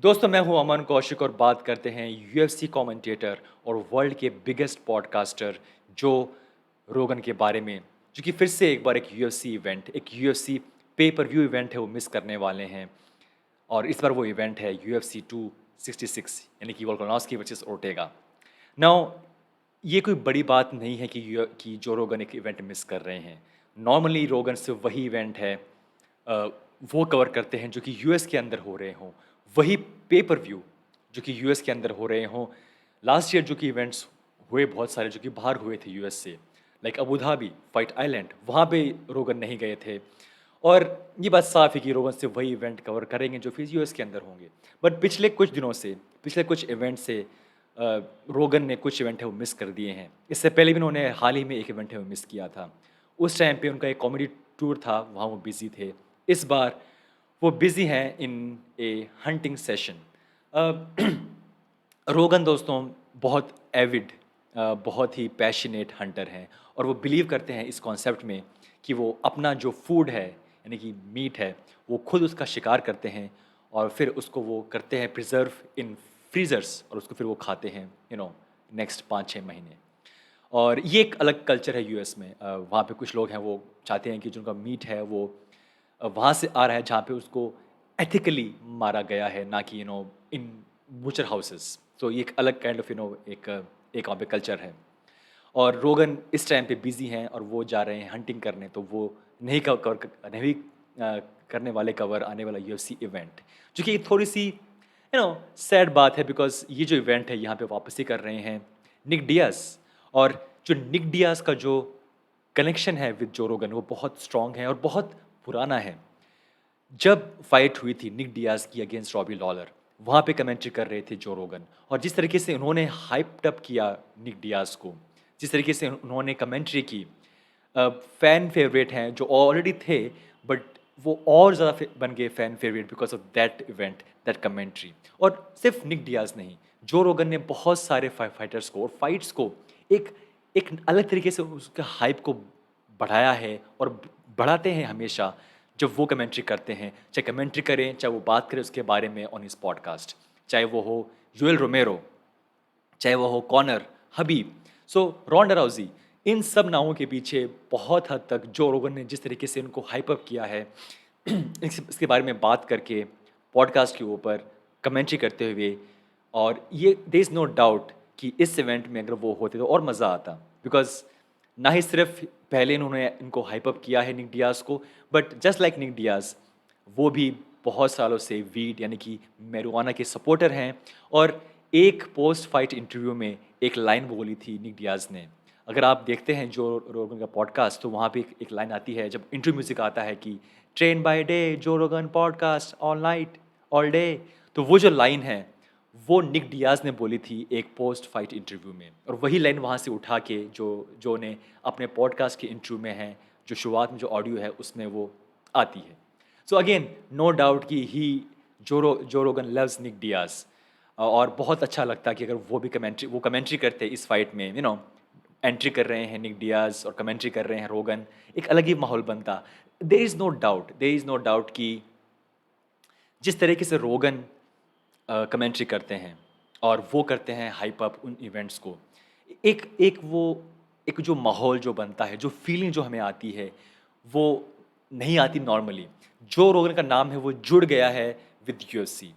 दोस्तों मैं हूं अमन कौशिक और बात करते हैं यूएफसी कमेंटेटर और वर्ल्ड के बिगेस्ट पॉडकास्टर जो रोगन के बारे में जो कि फिर से एक बार एक यूएफसी इवेंट एक यूएफसी पे पर व्यू इवेंट है वो मिस करने वाले हैं। और इस बार वो इवेंट है यूएफसी 266 यानी कि वोल्कानोस्की वर्सेस ओर्टेगा। नाउ ये कोई बड़ी बात नहीं है कि जो रोगन एक इवेंट मिस कर रहे हैं। नॉर्मली रोगन सिर्फ वही इवेंट है अ, वो कवर करते हैं जो कि यूएस के अंदर हो रहे हों, वही पे पर व्यू जो कि यूएस के अंदर हो रहे हों। लास्ट ईयर जो कि इवेंट्स हुए बहुत सारे जो कि बाहर हुए थे यूएस से, like Abu Dhabi, fight island, वहाँ पे रोगन नहीं गए थे। और ये बात साफ है कि रोगन से वही इवेंट कवर करेंगे जो फिर यूएस के अंदर होंगे। बट पिछले कुछ दिनों से, पिछले कुछ इवेंट से रोगन ने कुछ इवेंट है वो मिस कर दिए हैं। इससे पहले भी उन्होंने हाल ही में एक इवेंट है वो मिस किया था। उस टाइम पे उनका एक कॉमेडी टूर था, वहाँ वो बिज़ी थे। इस बार वो बिज़ी हैं इन ए हंटिंग सेशन। रोगन दोस्तों बहुत एविड, बहुत ही पैशनेट हंटर हैं और वो बिलीव करते हैं इस कॉन्सेप्ट में कि वो अपना जो फूड है यानी कि मीट है वो खुद उसका शिकार करते हैं और फिर उसको वो करते हैं प्रिजर्व इन फ्रीजर्स और उसको फिर वो खाते हैं नेक्स्ट 5-6 महीने। और ये एक अलग कल्चर है यूएस में। वहाँ पे कुछ लोग हैं वो चाहते हैं कि जो उनका मीट है वो वहाँ से आ रहा है जहाँ पे उसको एथिकली मारा गया है, ना कि इन बूचर हाउसेस। तो ये एक अलग काइंड ऑफ एक वहाँ पे कल्चर है। और रोगन इस टाइम पे बिजी हैं और वो जा रहे हैं हंटिंग करने, तो वो नहीं कवर नहीं करने वाले कवर आने वाला यूएफसी इवेंट, जो कि थोड़ी सी सैड बात है बिकॉज ये जो इवेंट है यहाँ पे वापसी कर रहे हैं निक डियास। और जो निक डियास का जो कनेक्शन है विद जो रोगन वो बहुत स्ट्रांग है और बहुत पुराना है। जब फाइट हुई थी निक डियाज की अगेंस्ट रॉबी लॉलर, वहाँ पे कमेंट्री कर रहे थे जो रोगन, और जिस तरीके से उन्होंने हाइप्ड अप किया निक डियाज को, जिस तरीके से उन्होंने कमेंट्री की, फैन फेवरेट हैं जो ऑलरेडी थे, बट वो और ज़्यादा बन गए fan favourite because of that event, that commentary. और सिर्फ निक डियाज नहीं, जो रोगन ने बहुत सारे फाइटर्स को और फाइट्स को एक एक अलग तरीके से उसके हाइप को बढ़ाया है और बढ़ाते हैं हमेशा जब वो कमेंट्री करते हैं। चाहे कमेंट्री करें, चाहे वो बात करें उसके बारे में ऑन हिज पॉडकास्ट, चाहे वो हो जोएल रोमेरो, चाहे वो हो कॉनर, हबीब, सो रॉन्डा राउजी, इन सब नामों के पीछे बहुत हद तक जो रोगन ने जिस तरीके से उनको हाइप अप किया है इसके बारे में बात करके पॉडकास्ट के ऊपर कमेंट्री करते हुए। और ये देयर इज़ नो डाउट कि इस इवेंट में अगर वो होते तो और मज़ा आता, बिकॉज ना ही सिर्फ पहले इन्होंने इनको हाइप अप किया है निक डियाज को, but just like Nick Diaz वो भी बहुत सालों से वीड यानी कि मैरिजुआना के सपोर्टर हैं। और एक पोस्ट फाइट इंटरव्यू में एक लाइन बोली थी निक डियाज ने। अगर आप देखते हैं जो रोगन का पॉडकास्ट, तो वहाँ पे एक लाइन आती है जब इंटरव्यू म्यूजिक आता है कि ट्रेन बाय डे जो रोगन podcast all night all day. तो वो जो लाइन है वो निक डियाज ने बोली थी एक पोस्ट फाइट इंटरव्यू में, और वही लाइन वहाँ से उठा के जो ने अपने पॉडकास्ट के इंटरव्यू में है, जो शुरुआत में जो ऑडियो है उसमें वो आती है। सो अगेन नो डाउट कि ही जो रोगन लव्स निक डियाज। और बहुत अच्छा लगता कि अगर वो कमेंट्री करते इस फाइट में, एंट्री कर रहे हैं निक डियाज और कमेंट्री कर रहे हैं रोगन, एक अलग ही माहौल बनता। देर इज़ नो डाउट कि जिस तरीके से रोगन कमेंट्री करते हैं और वो करते हैं हाइप अप उन इवेंट्स को, एक एक वो एक जो माहौल जो बनता है, जो फीलिंग जो हमें आती है, वो नहीं आती नॉर्मली। जो रोगन का नाम है वो जुड़ गया है with UFC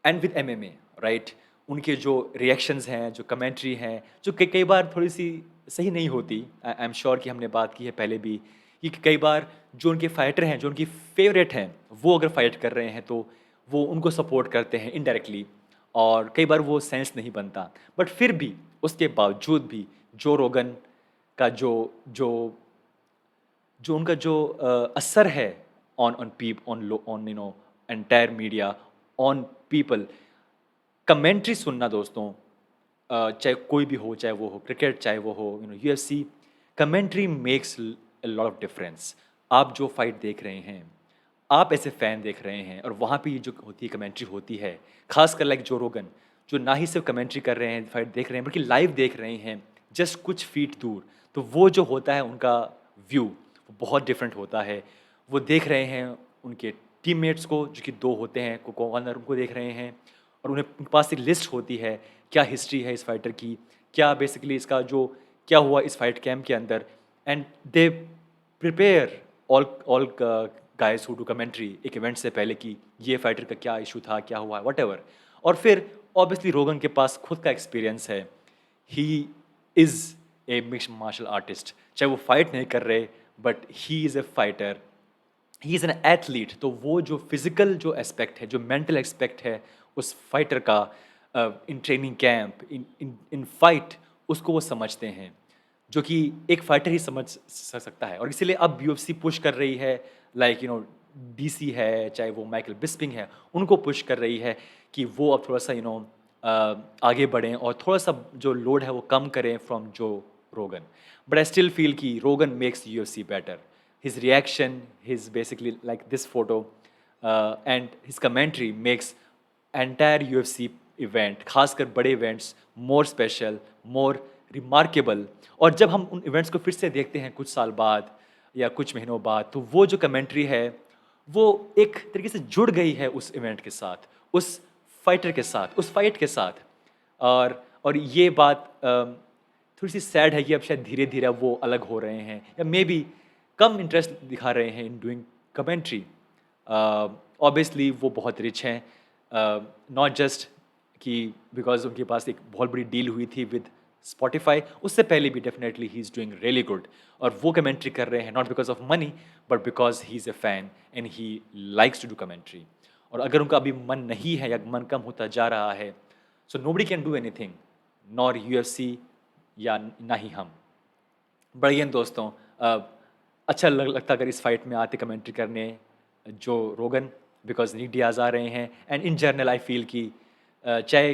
and with MMA, right. उनके जो रिएक्शंस हैं, जो कमेंट्री हैं, जो कई बार थोड़ी सी सही नहीं होती, आई एम श्योर कि हमने बात की है पहले भी कि कई बार जो उनके फाइटर हैं, जो उनकी फेवरेट हैं, वो अगर फाइट कर रहे हैं तो वो उनको सपोर्ट करते हैं इनडायरेक्टली, और कई बार वो सेंस नहीं बनता। बट फिर भी उसके बावजूद भी जो रोगन का जो जो जो उनका जो असर है on on peep on entire media, on people, commentary सुनना दोस्तों, चाहे कोई भी हो, चाहे वो हो क्रिकेट, चाहे वो हो UFC, commentary makes a lot of difference. आप जो फाइट देख रहे हैं, आप ऐसे फैन देख रहे हैं, और वहाँ पे ये जो होती है कमेंट्री होती है, खासकर लाइक जो रोगन, जो ना ही सिर्फ कमेंट्री कर रहे हैं, फाइट देख रहे हैं, बल्कि लाइव देख रहे हैं जस्ट कुछ फीट दूर, तो वो जो होता है उनका व्यू वो बहुत डिफरेंट होता है। वो देख रहे हैं उनके टीममेट्स को, जो कि 2 होते हैं, को कॉर्नर उनको देख रहे हैं और उनके पास एक लिस्ट होती है, क्या हिस्ट्री है इस फाइटर की, क्या बेसिकली इसका जो क्या हुआ इस फाइट कैंप के अंदर, and they prepare all all guys who do commentary एक इवेंट से पहले कि ये फाइटर का क्या इशू था, क्या हुआ, व्हाटएवर। और फिर ऑब्वियसली रोगन के पास खुद का एक्सपीरियंस है, he is a mixed martial artist, चाहे वो फाइट नहीं कर रहे but he is a fighter, he is an athlete. तो वो जो फिजिकल जो एस्पेक्ट है, जो मेंटल एस्पेक्ट है उस फाइटर का in training camp, in in in fight, उसको वो समझते हैं, जो कि एक फाइटर ही समझ सकता है। और इसीलिए अब यूएफसी पुश कर रही है, लाइक डीसी है, चाहे वो माइकल बिस्पिंग है, उनको पुश कर रही है कि वो अब थोड़ा सा आगे बढ़ें और थोड़ा सा जो लोड है वो कम करें फ्रॉम जो रोगन। बट आई स्टिल फील कि रोगन makes UFC better, his reaction, his basically like this photo, and his commentary makes entire UFC event, खासकर बड़े events, more special, more remarkable। और जब हम उन events को फिर से देखते हैं कुछ साल बाद या कुछ महीनों बाद, तो वो जो commentary है वो एक तरीके से जुड़ गई है उस event के साथ, उस fighter के साथ, उस fight के साथ। और ये बात थोड़ी सी सैड है कि अब शायद धीरे धीरे वो अलग हो रहे हैं या मे बी कम इंटरेस्ट दिखा रहे हैं इन डूइंग कमेंट्री। ऑब्वियसली वो बहुत रिच हैं, नॉट जस्ट कि बिकॉज उनके पास एक बहुत बड़ी डील हुई थी विद स्पॉटिफाई, उससे पहले भी definitely he is doing really good. और वो कमेंट्री कर रहे हैं not because of money but because he is a fan and he likes to do commentary. और अगर उनका अभी मन नहीं है या मन कम होता जा रहा है, so nobody can do anything, nor UFC या ना ही हम। बट अगेन दोस्तों, अच्छा लगता अगर इस फाइट में आते कमेंट्री करने जो रोगन, बिकॉज निक डियाज आ रहे हैं। And in general I feel कि चाहे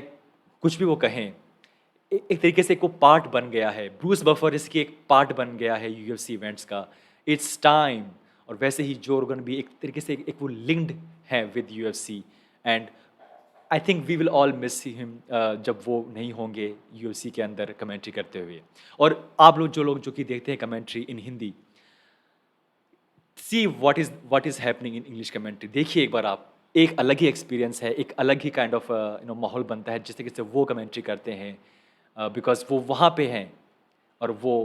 कुछ भी वो कहें, एक तरीके से एक वो पार्ट बन गया है, ब्रूस बफर इसकी एक पार्ट बन गया है यूएफसी इवेंट्स का, इट्स टाइम। और वैसे ही जो रोगन भी एक तरीके से एक वो लिंक्ड है with UFC, and I think we will all miss him जब वो नहीं होंगे यूएफसी के अंदर कमेंट्री करते हुए। और आप लोग जो कि देखते हैं commentary in Hindi, see what is happening in English commentary, देखिए एक बार आप, एक अलग ही एक्सपीरियंस है, एक अलग ही काइंड ऑफ माहौल बनता है जिस तरीके से वो कमेंट्री करते हैं, बिकॉज वो वहाँ पे हैं और वो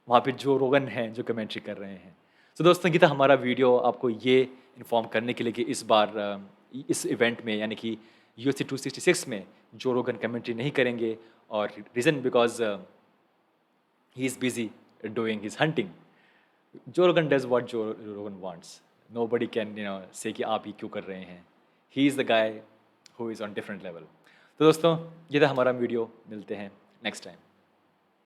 वहाँ पे जो रोगन हैं जो कमेंट्री कर रहे हैं। तो दोस्तों, ये था हमारा वीडियो आपको ये इन्फॉर्म करने के लिए कि इस बार इस इवेंट में यानी कि UFC 266 में जो रोगन कमेंट्री नहीं करेंगे, और reason because he is busy doing his hunting. Joe Rogan does what Joe Rogan wants. Nobody can say कि आप ही क्यों कर रहे हैं। He is the guy who is on different level. तो दोस्तों, ये था हमारा वीडियो, मिलते हैं नेक्स्ट टाइम।